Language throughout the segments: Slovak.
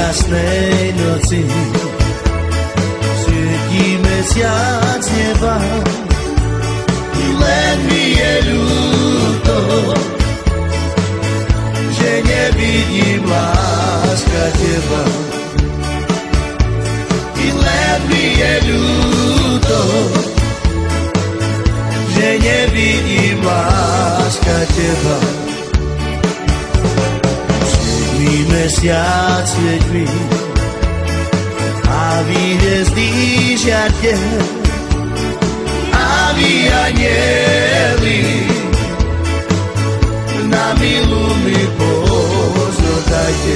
krásnej noci svietí mesiac neba. Len mi je ľúto, že nevidím, láska, teba. Len mi je ľúto, že nevidím, láska, teba. Svietmi mesiac, svietmi a hviezdy žiarte a vy anjeli na milu mi pozorajte.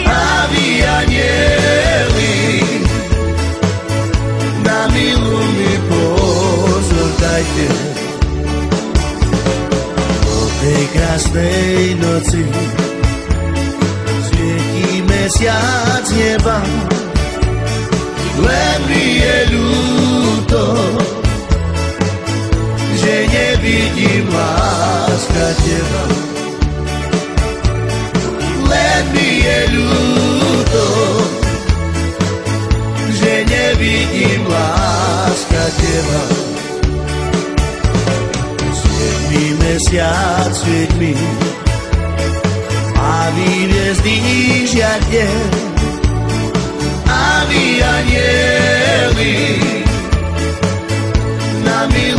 A vy anjeli na milu mi pozorajte. O tej krásnej noci svietí mesiac neba. Len mi je ľúto, že nevidím, láska, teba. Len mi je ľúto, že nevidím, láska, teba. Svieť mi mesiac, svieť mi a hviezdy žiarte a vy anjeli na milu